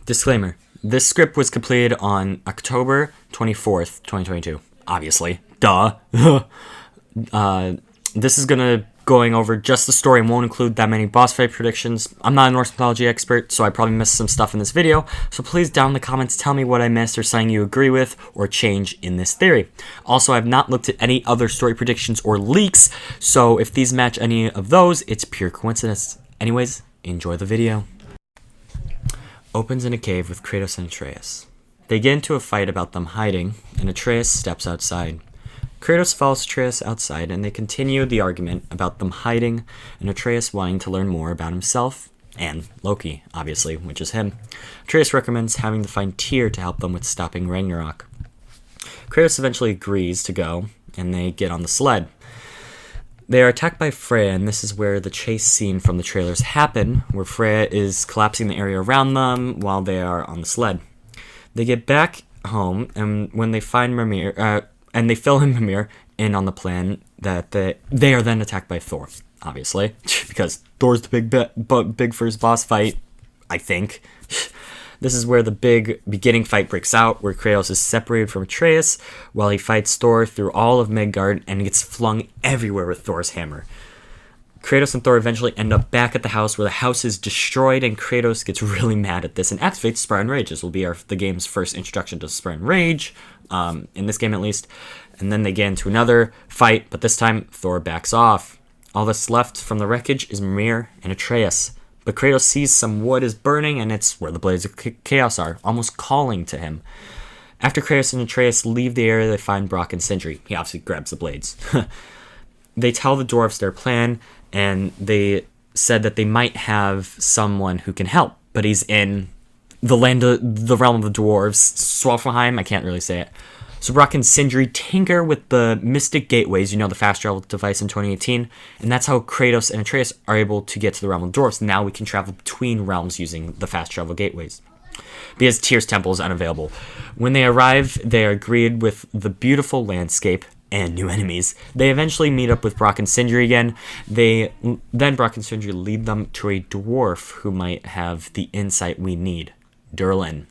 Disclaimer. This script was completed on October 24th, 2022. Obviously. Duh. This is going over just the story and won't include that many boss fight predictions. I'm not a Norse mythology expert, so I probably missed some stuff in this video, so please down in the comments tell me what I missed or something you agree with or change in this theory. Also, I've not looked at any other story predictions or leaks, so if these match any of those, it's pure coincidence. Anyways, enjoy the video. Opens in a cave with Kratos and Atreus. They get into a fight about them hiding, and Atreus steps outside. Kratos follows Atreus outside, and they continue the argument about them hiding, and Atreus wanting to learn more about himself, and Loki, obviously, which is him. Atreus recommends having to find Tyr to help them with stopping Ragnarök. Kratos eventually agrees to go, and they get on the sled. They are attacked by Freya, and this is where the chase scene from the trailers happen, where Freya is collapsing the area around them while they are on the sled. They get back home, and when they find Mimir, and they fill in Mimir in on the plan that they are then attacked by Thor, obviously, because Thor's the big first boss fight, I think. This is where the big beginning fight breaks out, where Kratos is separated from Atreus while he fights Thor through all of Midgard and gets flung everywhere with Thor's hammer. Kratos and Thor eventually end up back at the house, where the house is destroyed, and Kratos gets really mad at this and activates Spur and Rage. This will be the game's first introduction to Spur and Rage, in this game at least. And then they get into another fight, but this time Thor backs off. All that's left from the wreckage is Mimir and Atreus. But Kratos sees some wood is burning, and it's where the Blades of Chaos are, almost calling to him. After Kratos and Atreus leave the area, they find Brock and Sindri. He obviously grabs the blades. They tell the dwarves their plan, and they said that they might have someone who can help, but he's in the realm of the dwarves, Svartalfheim, I can't really say it. So Brock and Sindri tinker with the Mystic Gateways, the fast travel device in 2018, and that's how Kratos and Atreus are able to get to the realm of the dwarves. Now we can travel between realms using the fast travel gateways, because Tyr's temple is unavailable. When they arrive, they are greeted with the beautiful landscape and new enemies. They eventually meet up with Brock and Sindri again. Then Brock and Sindri lead them to a dwarf who might have the insight we need, Durlin.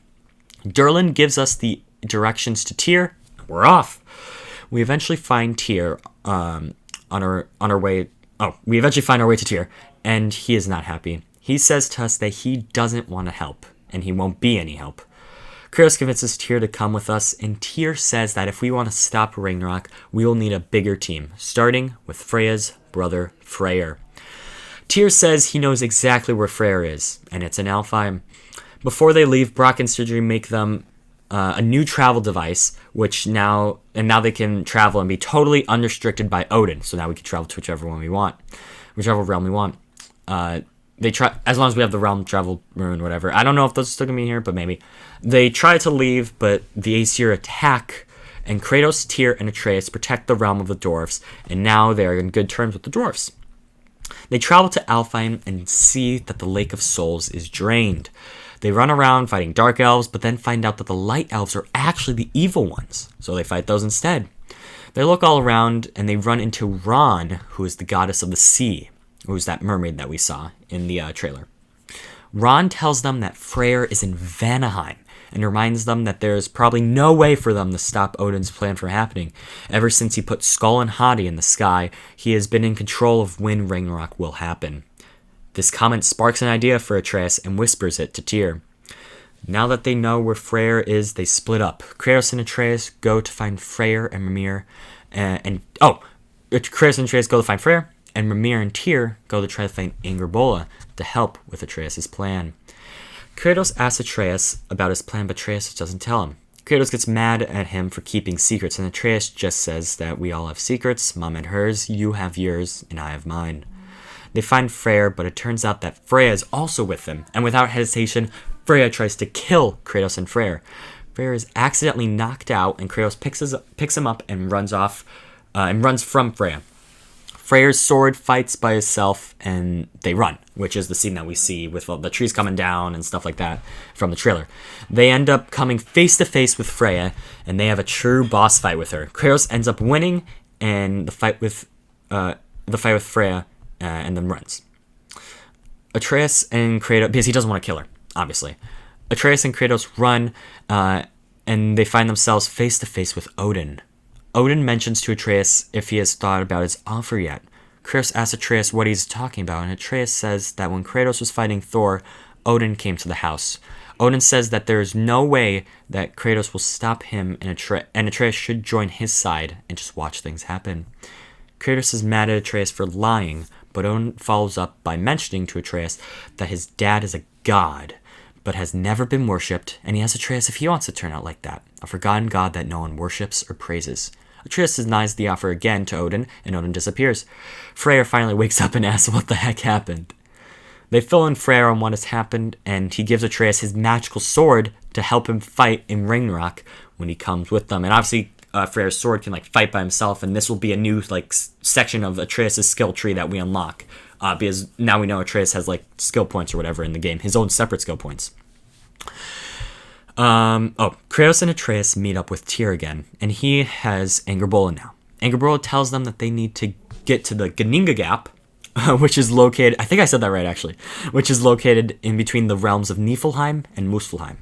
Durlin gives us the directions to Tyr. We're off. We eventually find Tyr on our way. Oh, we eventually find our way to Tyr, and he is not happy. He says to us that he doesn't want to help, and he won't be any help. Kratos convinces Tyr to come with us, and Tyr says that if we want to stop Ragnarök, we will need a bigger team, starting with Freya's brother, Freyr. Tyr says he knows exactly where Freyr is, and it's in Alfheim. Before they leave, Brock and Sindri make them a new travel device, now they can travel and be totally unrestricted by Odin. So now we can travel to whichever realm we want. They try, as long as we have the realm travel rune, whatever. I don't know if those are still gonna be here, but maybe. They try to leave, but the Aesir attack, and Kratos, Tyr, and Atreus protect the realm of the dwarves, and now they are in good terms with the dwarves. They travel to Alfheim and see that the Lake of Souls is drained. They run around fighting dark elves, but then find out that the light elves are actually the evil ones, so they fight those instead. They look all around, and they run into Ran, who is the goddess of the sea, who's that mermaid that we saw in the trailer. Ran tells them that Freyr is in Vanaheim, and reminds them that there is probably no way for them to stop Odin's plan from happening. Ever since he put Skull and Hati in the sky, he has been in control of when Ragnarök will happen. This comment sparks an idea for Atreus and whispers it to Tyr. Now that they know where Freyr is, they split up. Kratos and Atreus go to find Freyr and Mimir, Kratos and Atreus go to find Freyr, and Mimir and Tyr go to try to find Angerbola to help with Atreus' plan. Kratos asks Atreus about his plan, but Atreus doesn't tell him. Kratos gets mad at him for keeping secrets, and Atreus just says that we all have secrets. Mom had hers, you have yours, and I have mine. They find Freyr, but it turns out that Freya is also with them, and without hesitation, Freya tries to kill Kratos and Freyr. Freyr is accidentally knocked out, and Kratos picks him up and runs from Freya. Freyr's sword fights by itself, and they run, which is the scene that we see with all the trees coming down and stuff like that from the trailer. They end up coming face to face with Freya, and they have a true boss fight with her. Kratos ends up winning, and the fight with Freya, and then runs. Atreus and Kratos, because he doesn't want to kill her, obviously. Atreus and Kratos run, and they find themselves face to face with Odin. Odin mentions to Atreus if he has thought about his offer yet. Kratos asks Atreus what he's talking about, and Atreus says that when Kratos was fighting Thor, Odin came to the house. Odin says that there is no way that Kratos will stop him, and Atreus should join his side and just watch things happen. Kratos is mad at Atreus for lying, but Odin follows up by mentioning to Atreus that his dad is a god, but has never been worshipped, and he asks Atreus if he wants to turn out like that, a forgotten god that no one worships or praises. Atreus denies the offer again to Odin, and Odin disappears. Freyr finally wakes up and asks what the heck happened. They fill in Freyr on what has happened, and he gives Atreus his magical sword to help him fight in Ragnarök when he comes with them. And obviously, Freyr's sword can fight by himself, and this will be a new section of Atreus' skill tree that we unlock, because now we know Atreus has skill points or whatever in the game, his own separate skill points. Kratos and Atreus meet up with Tyr again, and he has Angerbola now. Angerbola tells them that they need to get to the Gningga Gap, which is located, I think I said that right actually, which is located in between the realms of Niflheim and Muspelheim.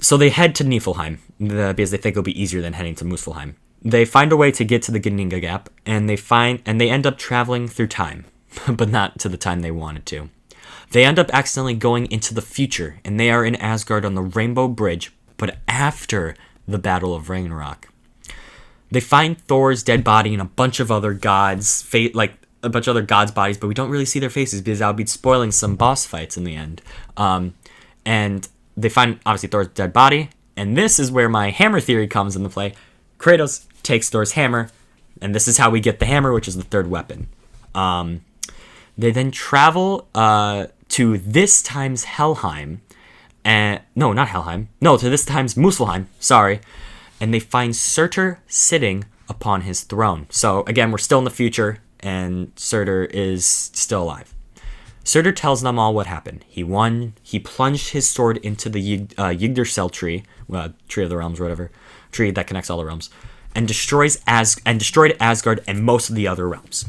So they head to Niflheim, because they think it'll be easier than heading to Muspelheim. They find a way to get to the Gningga Gap, and they end up traveling through time, but not to the time they wanted to. They end up accidentally going into the future, and they are in Asgard on the Rainbow Bridge, but after the Battle of Ragnarök. They find Thor's dead body and a bunch of other gods, a bunch of other gods' bodies, but we don't really see their faces because that would be spoiling some boss fights in the end. And they find, obviously, Thor's dead body, and this is where my hammer theory comes into play. Kratos takes Thor's hammer, and this is how we get the hammer, which is the third weapon. They then travel to this time's Helheim, to this time's Muspelheim, sorry, and they find Surtur sitting upon his throne. So again, we're still in the future, and Surtur is still alive. Surtur tells them all what happened. He won. He plunged his sword into the Yggdrasil tree, tree of the realms, or whatever, tree that connects all the realms, and destroyed Asgard and most of the other realms.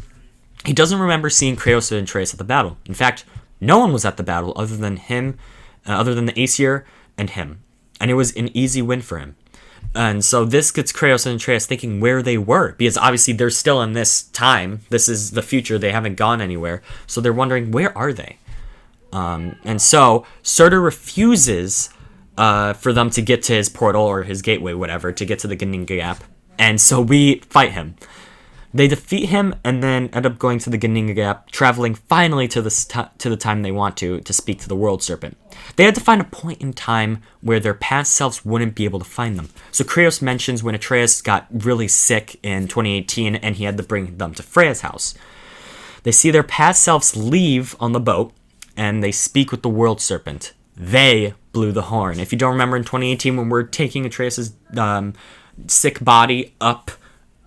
He doesn't remember seeing Kratos and Atreus at the battle. In fact, no one was at the battle other than the Aesir and him, and it was an easy win for him. And so this gets Kratos and Atreus thinking where they were, because obviously they're still in this time. This is the future. They haven't gone anywhere. So they're wondering, where are they? And so Surtur refuses for them to get to his portal or his gateway, whatever, to get to the Gningga Gap. And so we fight him. They defeat him and then end up going to the Gningga Gap, traveling finally to the time they want to speak to the World Serpent. They had to find a point in time where their past selves wouldn't be able to find them. So Kratos mentions when Atreus got really sick in 2018 and he had to bring them to Freya's house. They see their past selves leave on the boat and they speak with the World Serpent. They blew the horn. If you don't remember in 2018 when we're taking Atreus' sick body up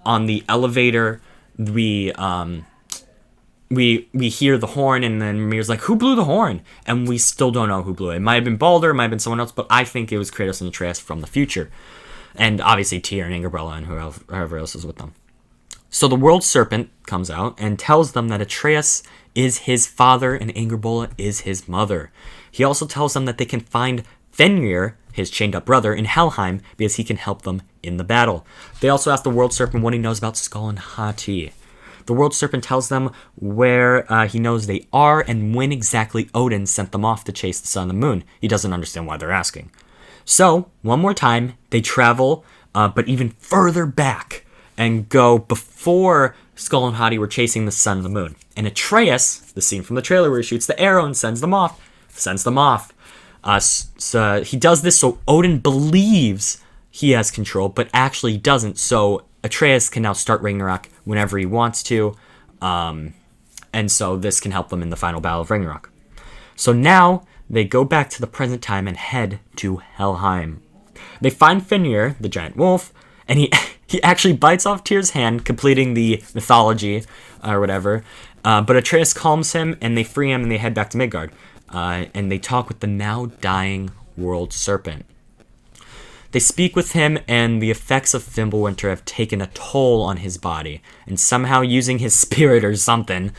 on the elevator, we hear the horn, and then Mir's like, who blew the horn? And we still don't know who blew it. It might have been Baldur, it might have been someone else, but I think it was Kratos and Atreus from the future. And obviously Tyr and Angerbola and whoever else is with them. So the World Serpent comes out and tells them that Atreus is his father and Angerbola is his mother. He also tells them that they can find Fenrir, his chained-up brother, in Helheim because he can help them in the battle. They also ask the World Serpent what he knows about Skull and Hati. The World Serpent tells them where he knows they are and when exactly Odin sent them off to chase the sun and the moon. He doesn't understand why they're asking. So, one more time, they travel, but even further back, and go before Skull and Hati were chasing the sun and the moon. And Atreus, the scene from the trailer where he shoots the arrow and sends them off. So he does this so Odin believes he has control, but actually doesn't. So Atreus can now start Ragnarök whenever he wants to. And so this can help them in the final battle of Ragnarök. So now they go back to the present time and head to Helheim. They find Fenrir, the giant wolf, and he actually bites off Tyr's hand, completing the mythology or whatever. But Atreus calms him, and they free him, and they head back to Midgard. And they talk with the now dying World Serpent. They speak with him, and the effects of Fimbulwinter have taken a toll on his body. And somehow, using his spirit or something,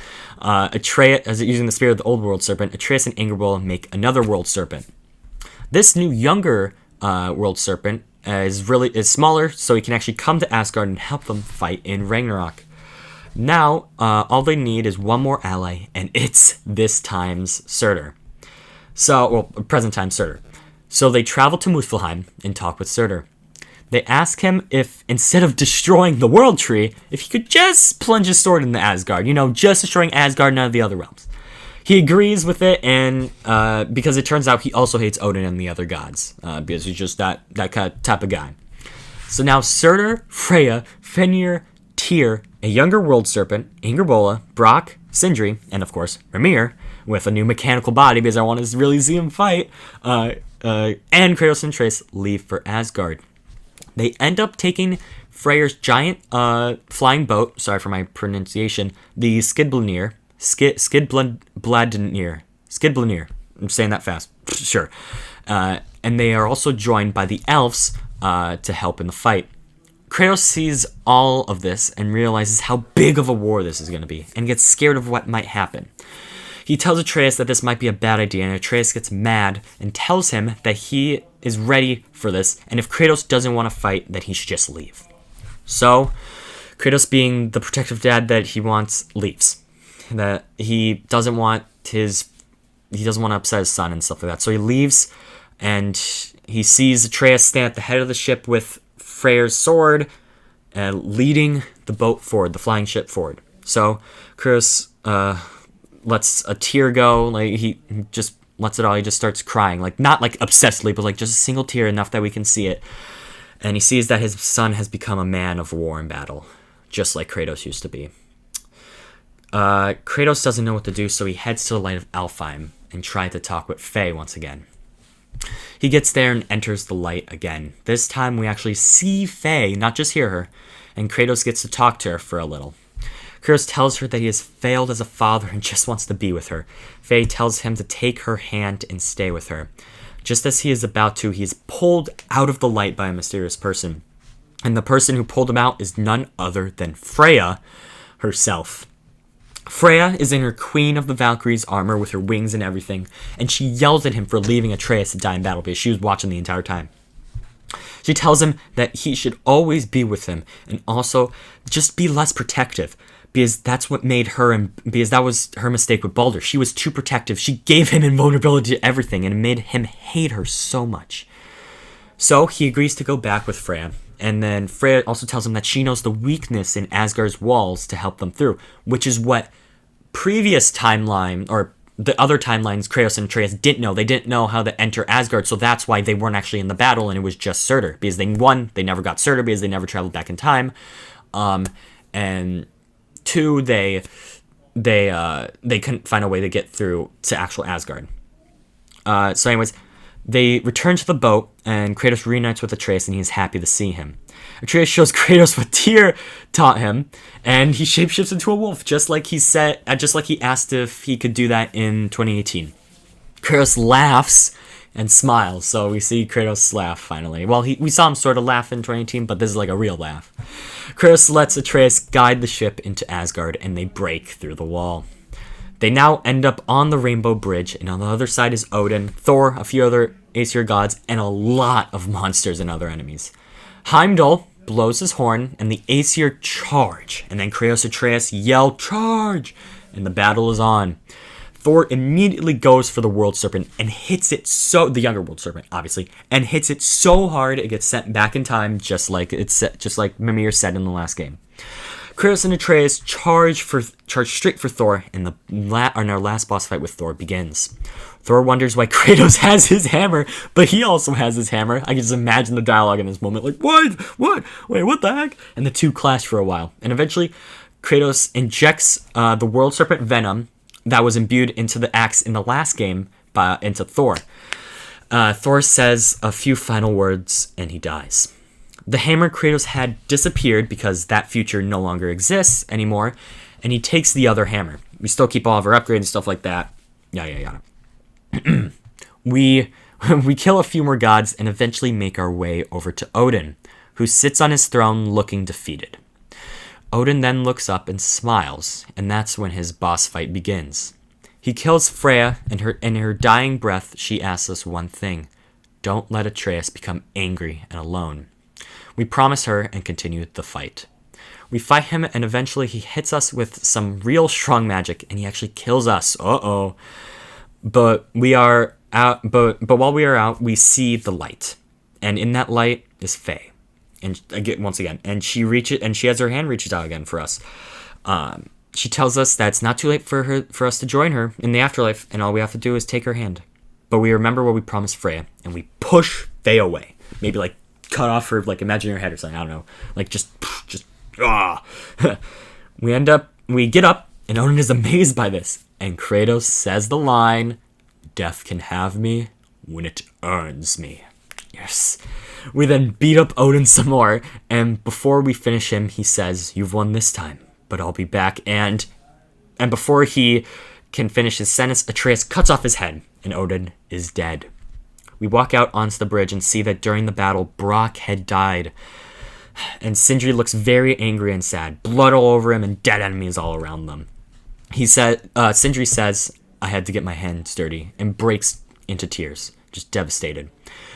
using the spirit of the old World Serpent, Atreus and Angerbola make another World Serpent. This new younger world serpent is smaller, so he can actually come to Asgard and help them fight in Ragnarok. Now, all they need is one more ally, and it's this time's Surtur. Present time Surtur. So they travel to Muspelheim and talk with Surtur. They ask him if, instead of destroying the World Tree, if he could just plunge his sword into Asgard. Just destroying Asgard and none of the other realms. He agrees with it, and because it turns out he also hates Odin and the other gods, because he's just that kind of type of guy. So now Surtur, Freya, Fenrir, Tyr, a younger world serpent, Ingerbola, Brock, Sindri, and of course Mimir, with a new mechanical body because I want to really see him fight, and Kratos and Atreus leave for Asgard. They end up taking Freyr's giant flying boat, sorry for my pronunciation, the Skidbladnir. Skidbladnir. I'm saying that fast. Sure. And they are also joined by the elves to help in the fight. Kratos sees all of this and realizes how big of a war this is going to be and gets scared of what might happen. He tells Atreus that this might be a bad idea, and Atreus gets mad and tells him that he is ready for this, and if Kratos doesn't want to fight, that he should just leave. So, Kratos, being the protective dad that he wants, leaves. That he doesn't want to upset his son and stuff like that. So he leaves, and he sees Atreus stand at the head of the ship with Freyr's sword, leading the boat forward, the flying ship forward. So Kratos lets a tear go. Like he just lets it all. He just starts crying, like not like obsessively, but like just a single tear, enough that we can see it. And he sees that his son has become a man of war and battle, just like Kratos used to be. Kratos doesn't know what to do, so he heads to the light of Alfheim and tries to talk with Faye once again. He gets there and enters the light again. This time we actually see Faye, not just hear her, and Kratos gets to talk to her for a little. Kratos tells her that he has failed as a father and just wants to be with her. Faye tells him to take her hand and stay with her. Just as he is about to, he is pulled out of the light by a mysterious person. And the person who pulled him out is none other than Freya herself. Freya is in her Queen of the Valkyries armor with her wings and everything, and she yells at him for leaving Atreus to die in battle because she was watching the entire time. She tells him that he should always be with him and also just be less protective, because that's what made her, and because that was her mistake with Baldur. She was too protective. She gave him invulnerability to everything, and it made him hate her so much. So he agrees to go back with Freya, and then Freya also tells him that she knows the weakness in Asgard's walls to help them through, which is what previous timeline, or the other timelines, Kratos and Atreus didn't know. They didn't know how to enter Asgard, so that's why they weren't actually in the battle, and it was just Surtur. Because they never got Surtur because they never traveled back in time. And two, they couldn't find a way to get through to actual Asgard. So anyways, they return to the boat, and Kratos reunites with Atreus, and he's happy to see him. Atreus shows Kratos what Tyr taught him, and he shapeshifts into a wolf, just like he asked if he could do that in 2018. Kratos laughs and smiles, so we see Kratos laugh finally. Well, we saw him sort of laugh in 2018, but this is like a real laugh. Kratos lets Atreus guide the ship into Asgard, and they break through the wall. They now end up on the Rainbow Bridge, and on the other side is Odin, Thor, a few other Aesir gods, and a lot of monsters and other enemies. Heimdall blows his horn, and the Aesir charge, and then Kratos and Atreus yell, "Charge!" and the battle is on. Thor immediately goes for the World Serpent and hits it the younger World Serpent, obviously, and hits it so hard it gets sent back in time, just like Mimir said in the last game. Kratos and Atreus charge straight for Thor, and our last boss fight with Thor begins. Thor wonders why Kratos has his hammer, but he also has his hammer. I can just imagine the dialogue in this moment, like, what? Wait, what the heck? And the two clash for a while. And eventually, Kratos injects the World Serpent venom that was imbued into the axe in the last game into Thor. Thor says a few final words, and he dies. The hammer Kratos had disappeared because that future no longer exists anymore, and he takes the other hammer. We still keep all of our upgrades and stuff like that. Yada. We kill a few more gods and eventually make our way over to Odin, who sits on his throne looking defeated. Odin then looks up and smiles, and that's when his boss fight begins. He kills Freya, and in her dying breath, she asks us one thing. don't let Atreus become angry and alone. We promise her and continue the fight. We fight him, and eventually he hits us with some real strong magic, and he actually kills us. Uh-oh. But we are out. But while we are out, we see the light, and in that light is Faye. And again, once again, and she has her hand reaches out again for us. She tells us that it's not too late for us to join her in the afterlife, and all we have to do is take her hand. But we remember what we promised Freya, and we push Faye away. Maybe like cut off her like imaginary head or something. I don't know. Like just ah. We get up, and Odin is amazed by this, and Kratos says the line, "Death can have me when it earns me." Yes. We then beat up Odin some more, and before we finish him, he says, "You've won this time, but I'll be back." And before he can finish his sentence, Atreus cuts off his head, and Odin is dead. We walk out onto the bridge and see that during the battle, Brock had died. And Sindri looks very angry and sad, blood all over him and dead enemies all around them. Sindri says, "I had to get my hands dirty," and breaks into tears, just devastated.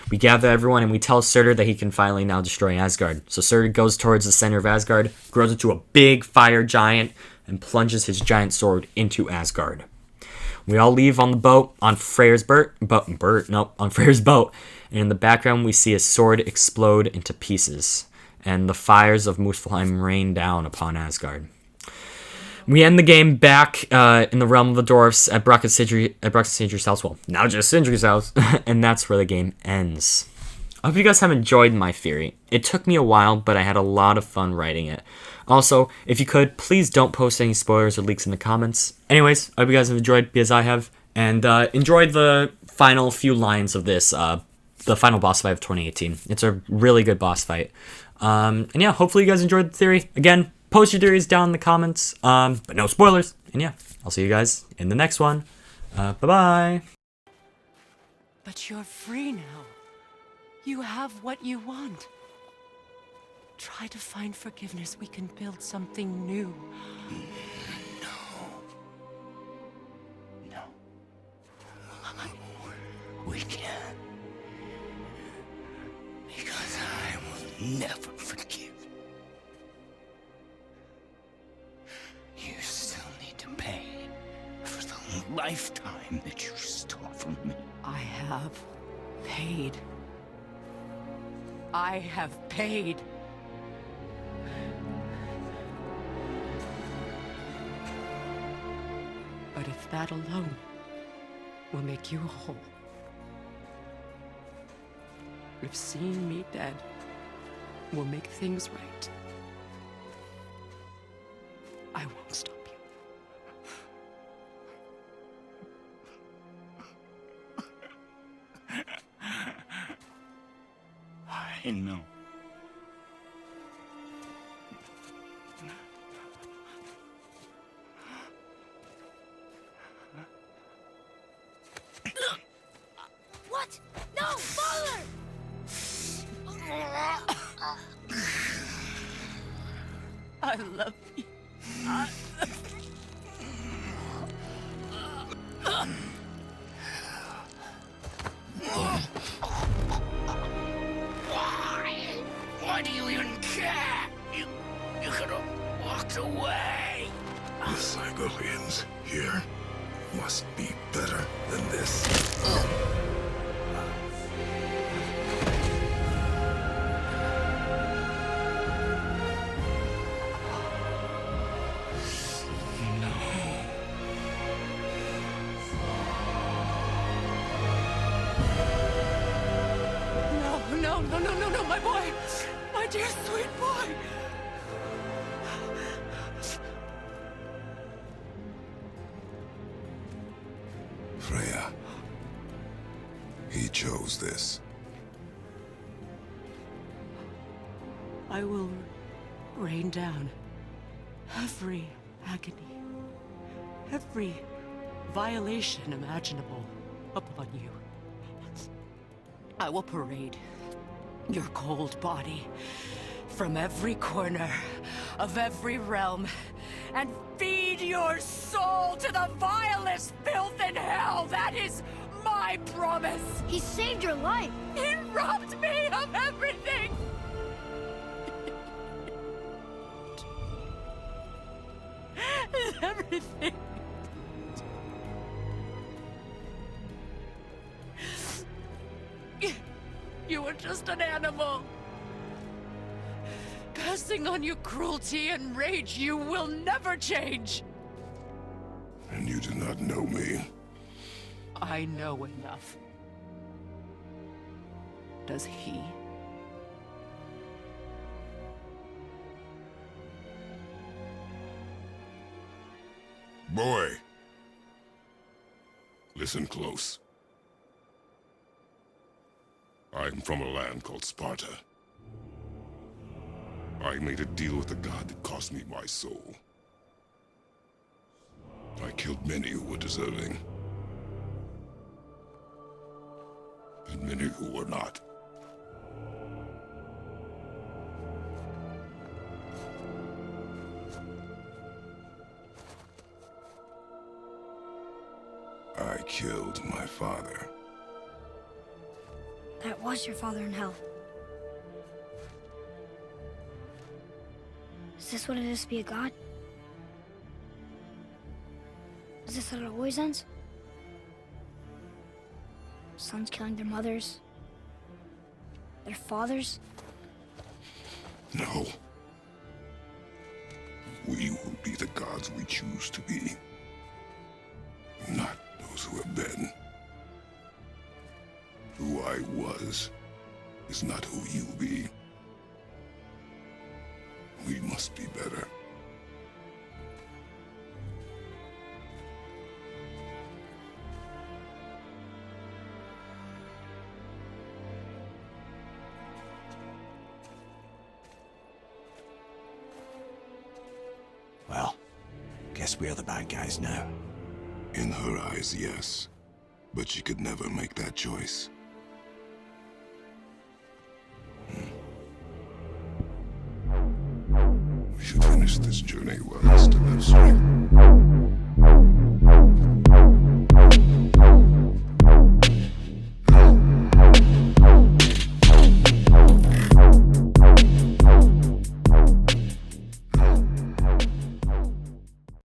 We gather everyone and we tell Surtur that he can finally now destroy Asgard. So Surtur goes towards the center of Asgard, grows into a big fire giant, and plunges his giant sword into Asgard. We all leave on the boat, on Freyr's boat, and in the background we see his sword explode into pieces, and the fires of Muspelheim rain down upon Asgard. We end the game back in the realm of the dwarfs at Brock and Sindri's house. Well, now just Sindri's house. And that's where the game ends. I hope you guys have enjoyed my theory. It took me a while, but I had a lot of fun writing it. Also, if you could, please don't post any spoilers or leaks in the comments. Anyways, I hope you guys have enjoyed, because I have. And enjoyed the final few lines of this, the final boss fight of 2018. It's a really good boss fight. And yeah, hopefully you guys enjoyed the theory. Again, post your theories down in the comments, but no spoilers. And yeah, I'll see you guys in the next one. Bye-bye. But you're free now. You have what you want. Try to find forgiveness. We can build something new. No. We can't. Because I will never forgive. You still need to pay for the lifetime that you stole from me. I have paid. I have paid. But if that alone will make you whole, if seeing me dead will make things right, I won't stop you. I know. What? No, father! I love you. Why do you even care? You could have walked away. The Sigolians here must be better than this. No, my boy! My dear sweet boy! Freya. He chose this. I will rain down every agony, every violation imaginable upon you. I will parade your cold body from every corner of every realm and feed your soul to the vilest filth in hell. That is my my promise! He saved your life. He robbed me of everything! Everything. You were just an animal. Passing on your cruelty and rage, you will never change. And you do not know me. I know enough. Does he? Boy! Listen close. I'm from a land called Sparta. I made a deal with the god that cost me my soul. I killed many who were deserving. And many who were not. I killed my father. That was your father in hell. Is this what it is to be a god? Is this how it always ends? Sons killing their mothers? Their fathers? No. We will be the gods we choose to be. Not those who have been. Who I was is not who you be. We must be better. Well, guess we're the bad guys now. In her eyes, yes. But she could never make that choice. We should finish this journey while I still have strength.